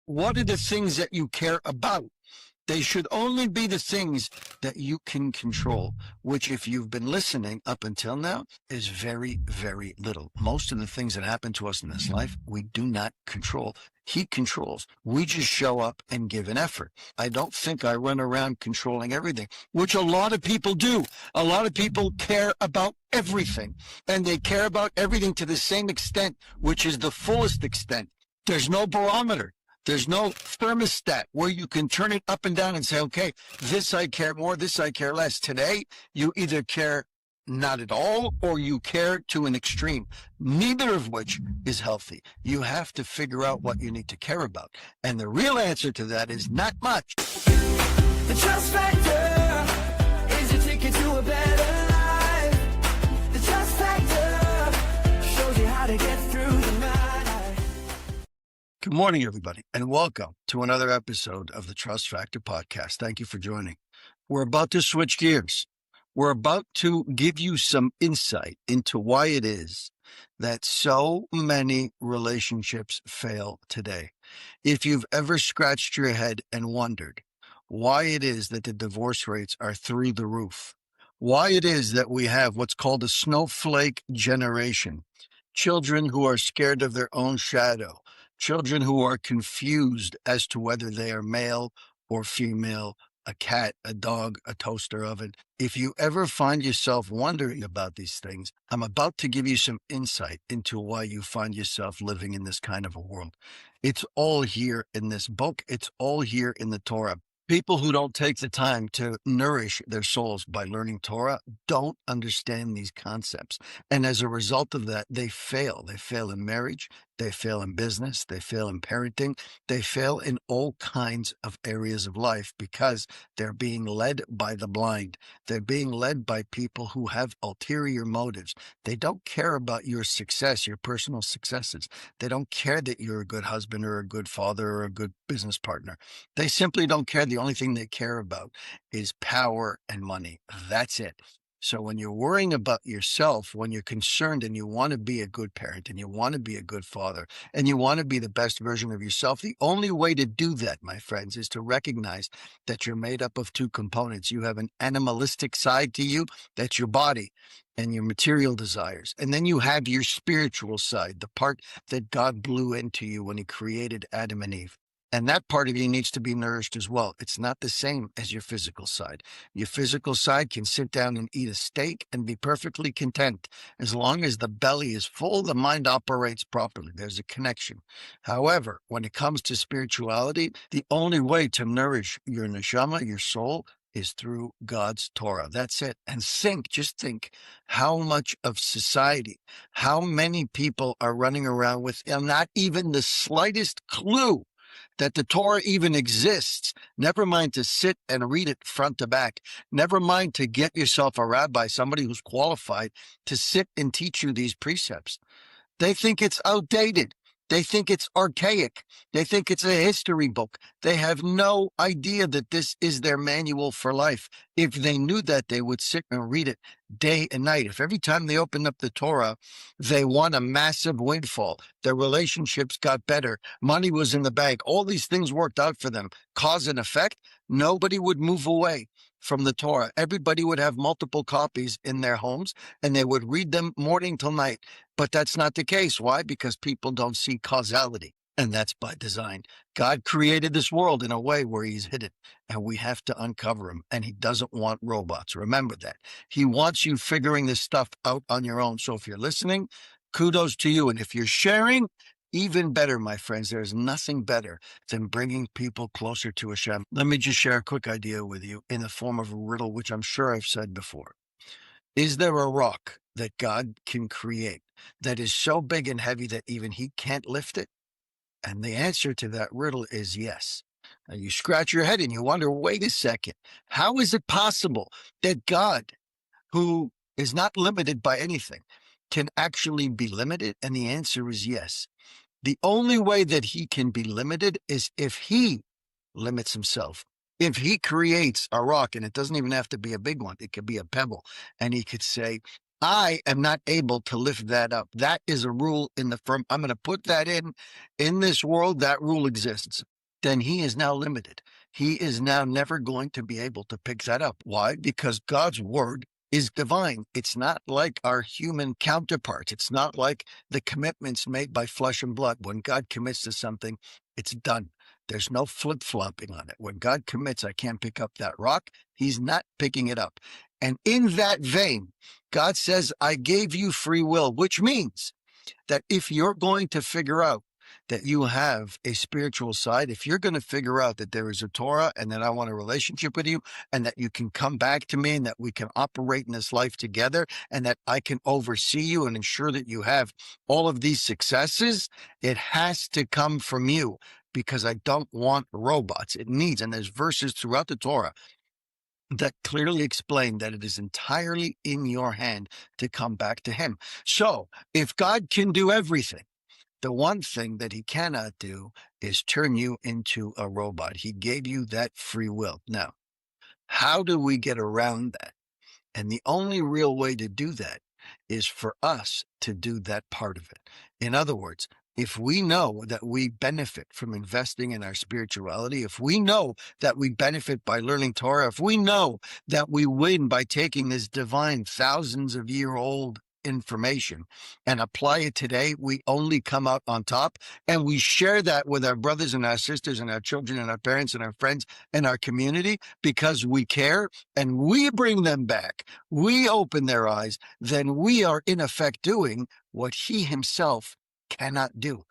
What are the things that you care about? They should only be the things that you can control, which, if you've been listening up until now, is very, very little. Most of the things that happen to us in this life, we do not control. He controls. We just show up and give an effort. I don't think I run around controlling everything, which a lot of people do. A lot of people care about everything, and they care about everything to the same extent, which is the fullest extent. There's no barometer. There's no thermostat where you can turn it up and down and say, okay, this I care more, this I care less. Today, you either care not at all or you care to an extreme, neither of which is healthy. You have to figure out what you need to care about. And the real answer to that is not much. The trust factor is your ticket to a better life. The trust factor shows you how to get through the night. Good morning, everybody, and welcome to another episode of the Trust Factor podcast. Thank you for joining. We're about to switch gears. We're about to give you some insight into why it is that so many relationships fail today. If you've ever scratched your head and wondered why it is that the divorce rates are through the roof, why it is that we have what's called a snowflake generation, children who are scared of their own shadow, children who are confused as to whether they are male or female, a cat, a dog, a toaster oven. If you ever find yourself wondering about these things, I'm about to give you some insight into why you find yourself living in this kind of a world. It's all here in this book. It's all here in the Torah. People who don't take the time to nourish their souls by learning Torah don't understand these concepts. And as a result of that, they fail. They fail in marriage. They fail in business. They fail in parenting. They fail in all kinds of areas of life because they're being led by the blind. They're being led by people who have ulterior motives. They don't care about your success, your personal successes. They don't care that you're a good husband or a good father or a good business partner. They simply don't care. The only thing they care about is power and money. That's it. So when you're worrying about yourself, when you're concerned and you want to be a good parent and you want to be a good father and you want to be the best version of yourself, the only way to do that, my friends, is to recognize that you're made up of two components. You have an animalistic side to you, that's your body and your material desires. And then you have your spiritual side, the part that God blew into you when he created Adam and Eve. And that part of you needs to be nourished as well. It's not the same as your physical side. Your physical side can sit down and eat a steak and be perfectly content. As long as the belly is full, the mind operates properly. There's a connection. However, when it comes to spirituality, the only way to nourish your neshama, your soul, is through God's Torah. That's it. And just think how much of society, how many people are running around with not even the slightest clue that the Torah even exists. Never mind to sit and read it front to back. Never mind to get yourself a rabbi, somebody who's qualified to sit and teach you these precepts. They think it's outdated. They think it's archaic. They think it's a history book. They have no idea that this is their manual for life. If they knew that, they would sit and read it day and night. If every time they opened up the Torah, they won a massive windfall, their relationships got better, money was in the bank, all these things worked out for them, cause and effect, nobody would move away from the Torah. Everybody would have multiple copies in their homes and they would read them morning till night. But that's not the case. Why? Because people don't see causality. And that's by design. God created this world in a way where he's hidden, and we have to uncover him. And he doesn't want robots. Remember that. He wants you figuring this stuff out on your own. So if you're listening, kudos to you. And if you're sharing, even better, my friends. There's nothing better than bringing people closer to Hashem. Let me just share a quick idea with you in the form of a riddle, which I'm sure I've said before. Is there a rock that God can create that is so big and heavy that even he can't lift it? And the answer to that riddle is yes. Now you scratch your head and you wonder, wait a second, how is it possible that God, who is not limited by anything, can actually be limited? And the answer is yes. The only way that he can be limited is if he limits himself. If he creates a rock, and it doesn't even have to be a big one, it could be a pebble, and he could say, I am not able to lift that up. That is a rule in the firm. I'm going to put that in this world. That rule exists. then he is now limited. He is now never going to be able to pick that up. Why? Because God's word is divine. It's not like our human counterparts. It's not like the commitments made by flesh and blood. When God commits to something, it's done. There's no flip-flopping on it. When God commits, I can't pick up that rock, he's not picking it up. And in that vein, God says, I gave you free will, which means that if you're going to figure out that you have a spiritual side, if you're going to figure out that there is a Torah and that I want a relationship with you and that you can come back to me and that we can operate in this life together and that I can oversee you and ensure that you have all of these successes, it has to come from you because I don't want robots. It needs, and there's verses throughout the Torah that clearly explain that it is entirely in your hand to come back to him. So if God can do everything, the one thing that he cannot do is turn you into a robot. He gave you that free will. Now, how do we get around that? And the only real way to do that is for us to do that part of it. In other words, if we know that we benefit from investing in our spirituality, if we know that we benefit by learning Torah, if we know that we win by taking this divine thousands of year old information and apply it today, we only come out on top, and we share that with our brothers and our sisters and our children and our parents and our friends and our community because we care and we bring them back. We open their eyes, then we are in effect doing what he himself cannot do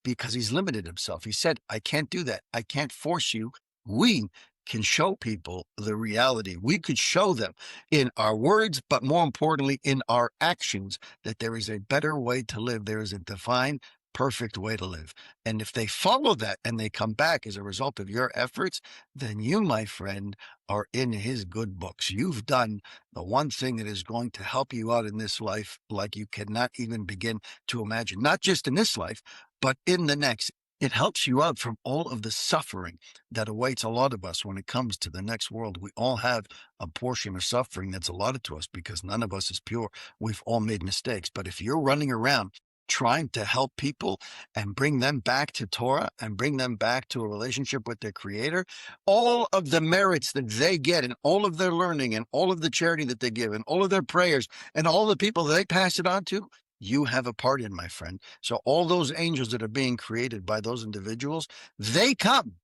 because he's limited himself. He said, I can't do that. I can't force you. We can show people the reality. We could show them in our words, but more importantly, in our actions, that there is a better way to live. There is a divine, perfect way to live. And if they follow that and they come back as a result of your efforts, then you, my friend, are in his good books. You've done the one thing that is going to help you out in this life like you cannot even begin to imagine, not just in this life, but in the next. It helps you out from all of the suffering that awaits a lot of us when it comes to the next world. We all have a portion of suffering that's allotted to us because none of us is pure. We've all made mistakes. But if you're running around trying to help people and bring them back to Torah and bring them back to a relationship with their Creator, all of the merits that they get and all of their learning and all of the charity that they give and all of their prayers and all the people that they pass it on to, you have a part in, my friend. So all those angels that are being created by those individuals, they come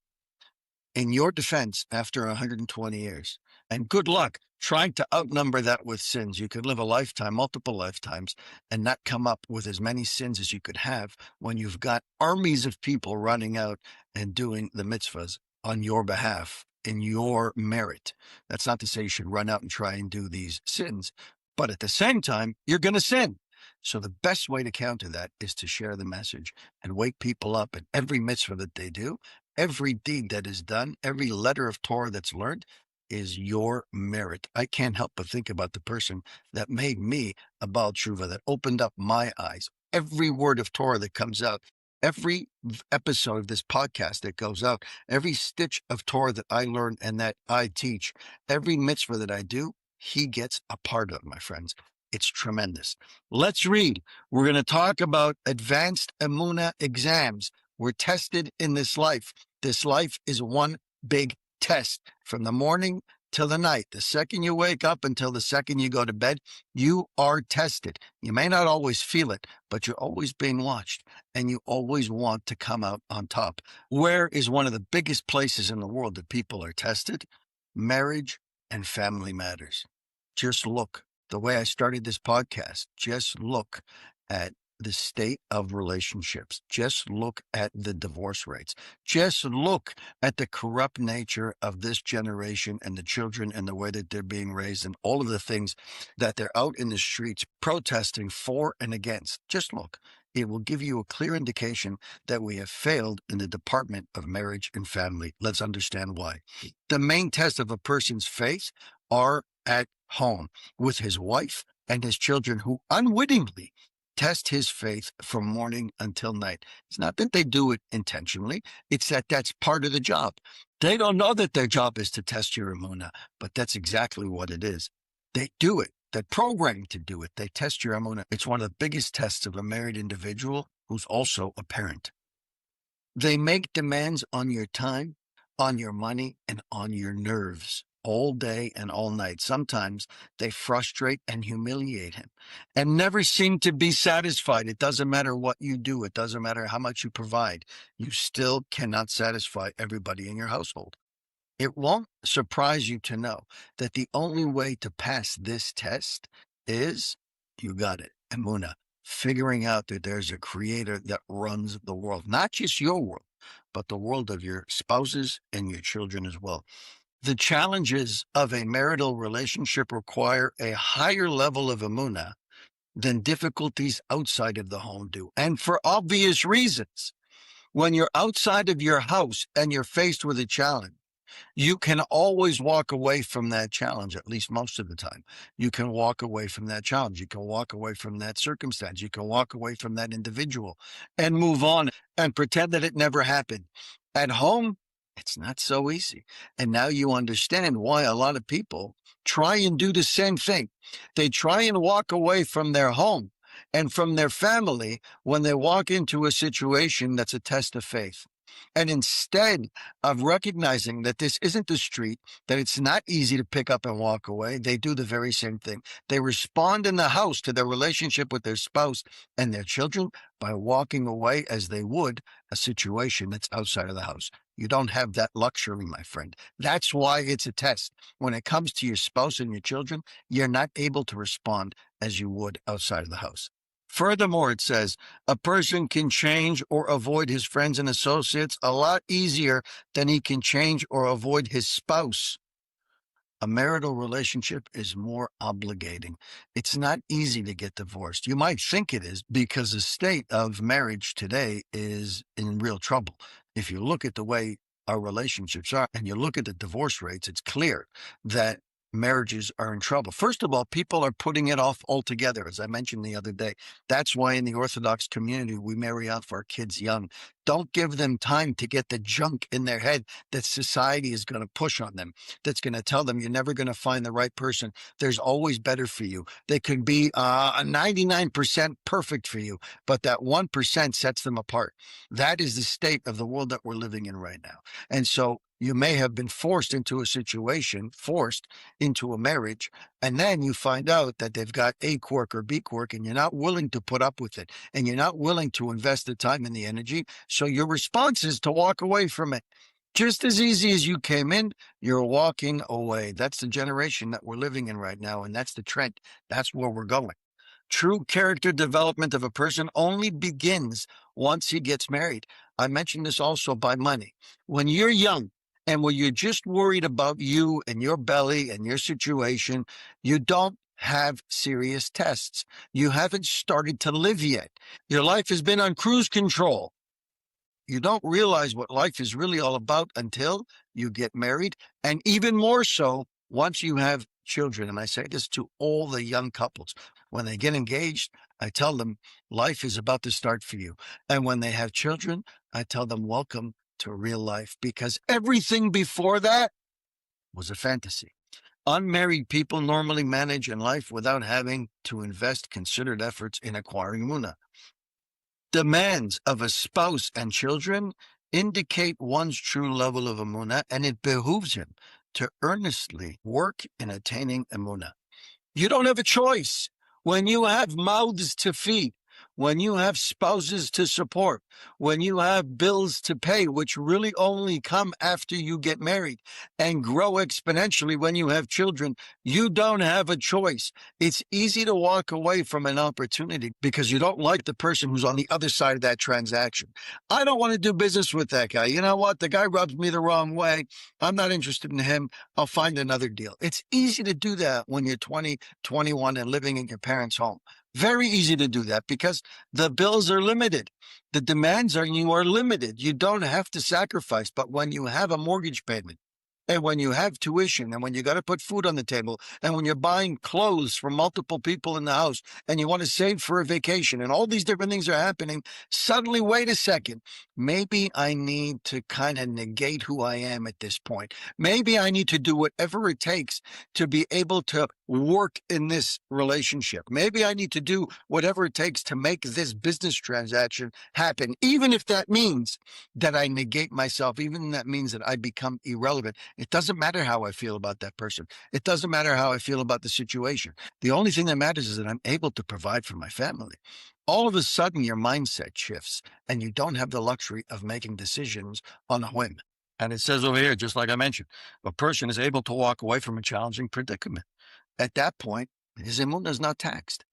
in your defense after 120 years. And good luck trying to outnumber that with sins. You could live a lifetime, multiple lifetimes, and not come up with as many sins as you could have when you've got armies of people running out and doing the mitzvahs on your behalf, in your merit. That's not to say you should run out and try and do these sins, but at the same time, you're going to sin. So the best way to counter that is to share the message and wake people up in every mitzvah that they do, every deed that is done, every letter of Torah that's learned is your merit. I can't help but think about the person that made me a Baal Tshuva, that opened up my eyes. Every word of Torah that comes out, every episode of this podcast that goes out, every stitch of Torah that I learn and that I teach, every mitzvah that I do, he gets a part of, my friends. It's tremendous. Let's read. We're going to talk about advanced Emunah exams. We're tested in this life. This life is one big test from the morning till the night. The second you wake up until the second you go to bed, you are tested. You may not always feel it, but you're always being watched and you always want to come out on top. Where is one of the biggest places in the world that people are tested? Marriage and family matters. Just look. The way I started this podcast, just look at the state of relationships. Just look at the divorce rates. Just look at the corrupt nature of this generation and the children and the way that they're being raised and all of the things that they're out in the streets protesting for and against. Just look. It will give you a clear indication that we have failed in the department of marriage and family. Let's understand why. The main test of a person's faith are at home with his wife and his children, who unwittingly test his faith from morning until night. It's not that they do it intentionally. It's that that's part of the job. They don't know that their job is to test your emunah, but that's exactly what it is. They do it. They're programmed to do it. They test your emunah. It's one of the biggest tests of a married individual who's also a parent. They make demands on your time, on your money, and on your nerves all day and all night. Sometimes they frustrate and humiliate him and never seem to be satisfied. It doesn't matter what you do. It doesn't matter how much you provide. You still cannot satisfy everybody in your household. It won't surprise you to know that the only way to pass this test is, you got it, Emuna, figuring out that there's a creator that runs the world, not just your world, but the world of your spouses and your children as well. The challenges of a marital relationship require a higher level of Emuna than difficulties outside of the home do, and for obvious reasons. When you're outside of your house and you're faced with a challenge, you can always walk away from that challenge, at least most of the time. You can walk away from that challenge. You can walk away from that circumstance. You can walk away from that individual and move on and pretend that it never happened. At home, it's not so easy. And now you understand why a lot of people try and do the same thing. They try and walk away from their home and from their family when they walk into a situation that's a test of faith. And instead of recognizing that this isn't the street, that it's not easy to pick up and walk away, they do the very same thing. They respond in the house to their relationship with their spouse and their children by walking away as they would a situation that's outside of the house. You don't have that luxury, my friend. That's why it's a test. When it comes to your spouse and your children, you're not able to respond as you would outside of the house. Furthermore, it says, a person can change or avoid his friends and associates a lot easier than he can change or avoid his spouse. A marital relationship is more obligating. It's not easy to get divorced. You might think it is because the state of marriage today is in real trouble. If you look at the way our relationships are and you look at the divorce rates, it's clear that marriages are in trouble. First of all, people are putting it off altogether, as I mentioned the other day. That's why in the Orthodox community, we marry off our kids young. Don't give them time to get the junk in their head that society is going to push on them, that's going to tell them you're never going to find the right person. There's always better for you. They could be 99% perfect for you, but that 1% sets them apart. That is the state of the world that we're living in right now. And so you may have been forced into a situation, forced into a marriage, and then you find out that they've got A quirk or B quirk, and you're not willing to put up with it, and you're not willing to invest the time and the energy. So your response is to walk away from it. Just as easy as you came in, you're walking away. That's the generation that we're living in right now, and that's the trend. That's where we're going. True character development of a person only begins once he gets married. I mentioned this also by money. When you're young, and when you're just worried about you and your belly and your situation, you don't have serious tests. You haven't started to live yet. Your life has been on cruise control. You don't realize what life is really all about until you get married, and even more so once you have children. And I say this to all the young couples. When they get engaged, I tell them life is about to start for you. And when they have children, I tell them welcome to real life, because everything before that was a fantasy. Unmarried people normally manage in life without having to invest considered efforts in acquiring Muna. Demands of a spouse and children indicate one's true level of Emunah, and it behooves him to earnestly work in attaining Emunah. You don't have a choice. When you have mouths to feed, when you have spouses to support, when you have bills to pay, which really only come after you get married and grow exponentially when you have children, you don't have a choice. It's easy to walk away from an opportunity because you don't like the person who's on the other side of that transaction. I don't want to do business with that guy. You know what? The guy rubs me the wrong way. I'm not interested in him. I'll find another deal. It's easy to do that when you're 20, 21 and living in your parents' home. Very easy to do that because the bills are limited. The demands are you are limited. You don't have to sacrifice. But when you have a mortgage payment, and when you have tuition, and when you got to put food on the table, and when you're buying clothes for multiple people in the house, and you want to save for a vacation, and all these different things are happening, suddenly, wait a second, maybe I need to kind of negate who I am at this point. Maybe I need to do whatever it takes to be able to work in this relationship. Maybe I need to do whatever it takes to make this business transaction happen, even if that means that I negate myself, even if that means that I become irrelevant. It doesn't matter how I feel about that person. It doesn't matter how I feel about the situation. The only thing that matters is that I'm able to provide for my family. All of a sudden, your mindset shifts and you don't have the luxury of making decisions on a whim. And it says over here, just like I mentioned, a person is able to walk away from a challenging predicament. At that point, his emunah is not taxed.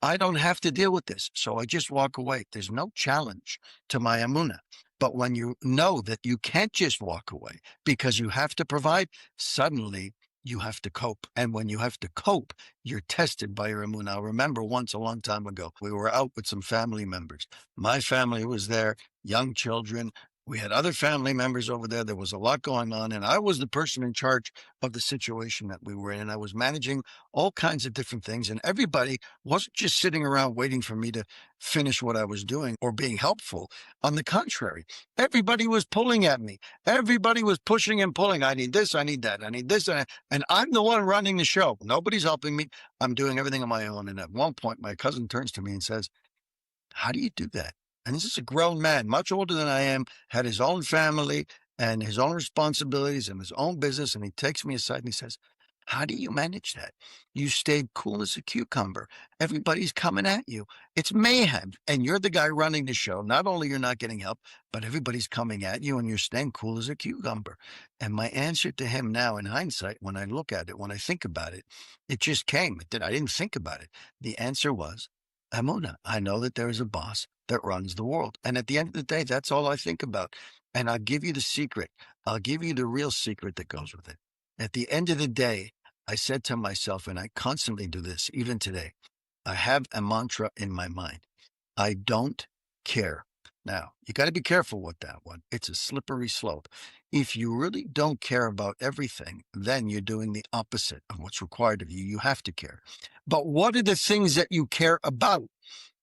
I don't have to deal with this, so I just walk away. There's no challenge to my emunah. But when you know that you can't just walk away because you have to provide, suddenly you have to cope. And when you have to cope, you're tested by your emunah. I remember once a long time ago, we were out with some family members. My family was there, young children. We had other family members over there. There was a lot going on. And I was the person in charge of the situation that we were in. And I was managing all kinds of different things. And everybody wasn't just sitting around waiting for me to finish what I was doing or being helpful. On the contrary, everybody was pulling at me. Everybody was pushing and pulling. I need this, I need that, I need this. And I'm the one running the show. Nobody's helping me. I'm doing everything on my own. And at one point, my cousin turns to me and says, "How do you do that?" And this is a grown man, much older than I am, had his own family and his own responsibilities and his own business. And he takes me aside and he says, "How do you manage that? You stayed cool as a cucumber. Everybody's coming at you. It's mayhem. And you're the guy running the show. Not only you're not getting help, but everybody's coming at you and you're staying cool as a cucumber." And my answer to him now in hindsight, when I look at it, when I think about it, it just came. I didn't think about it. The answer was, emunah. I know that there is a boss that runs the world. And at the end of the day, that's all I think about. And I'll give you the secret. I'll give you the real secret that goes with it. At the end of the day, I said to myself, and I constantly do this, even today, I have a mantra in my mind. I don't care. Now, you got to be careful with that one. It's a slippery slope. If you really don't care about everything, then you're doing the opposite of what's required of you. You have to care. But what are the things that you care about?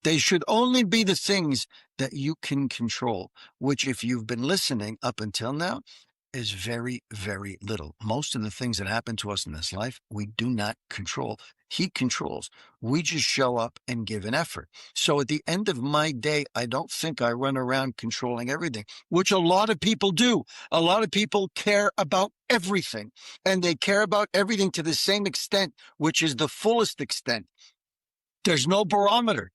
They should only be the things that you can control, which, if you've been listening up until now, is very, very little. Most of the things that happen to us in this life, we do not control. He controls. We just show up and give an effort. So at the end of my day, I don't think I run around controlling everything, which a lot of people do. A lot of people care about everything, and they care about everything to the same extent, which is the fullest extent. There's no barometer.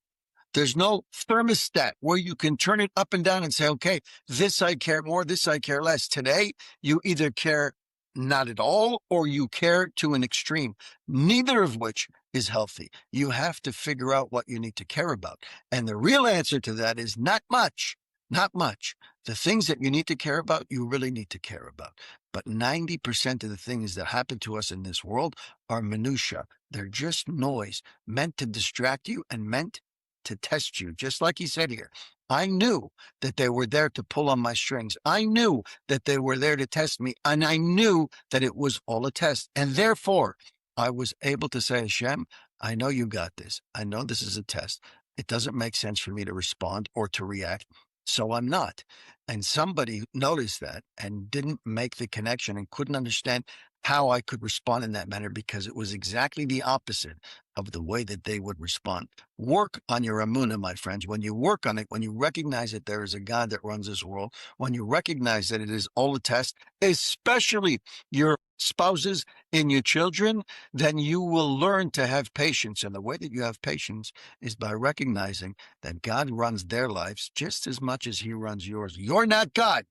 There's no thermostat where you can turn it up and down and say, okay, this I care more, this I care less. Today, you either care not at all or you care to an extreme, neither of which is healthy. You have to figure out what you need to care about. And the real answer to that is not much, not much. The things that you need to care about, you really need to care about. But 90% of the things that happen to us in this world are minutia. They're just noise meant to distract you and meant to test you, just like he said here. I knew that they were there to pull on my strings. I knew that they were there to test me, and I knew that it was all a test. And therefore, I was able to say, Hashem, I know you got this. I know this is a test. It doesn't make sense for me to respond or to react, so I'm not. And somebody noticed that and didn't make the connection and couldn't understand how I could respond in that manner, because it was exactly the opposite of the way that they would respond. Work on your emunah, my friends. When you work on it, when you recognize that there is a God that runs this world, when you recognize that it is all a test, especially your spouses and your children, then you will learn to have patience. And the way that you have patience is by recognizing that God runs their lives just as much as he runs yours. You're not God.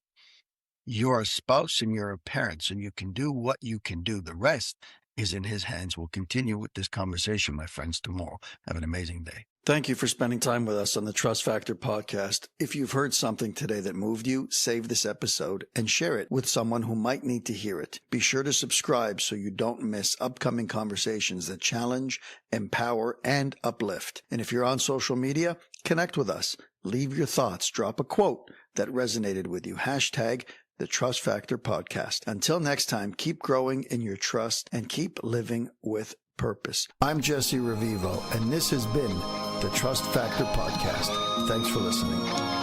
You're a spouse and you're a parent, so you can do what you can do. The rest is in his hands. We'll continue with this conversation, my friends, tomorrow. Have an amazing day. Thank you for spending time with us on the Trust Factor podcast. If you've heard something today that moved you, save this episode and share it with someone who might need to hear it. Be sure to subscribe so you don't miss upcoming conversations that challenge, empower, and uplift. And if you're on social media, connect with us. Leave your thoughts. Drop a quote that resonated with you. Hashtag the Trust Factor Podcast. Until next time, keep growing in your trust and keep living with purpose. I'm Jesse Revivo, and this has been the Trust Factor Podcast. Thanks for listening.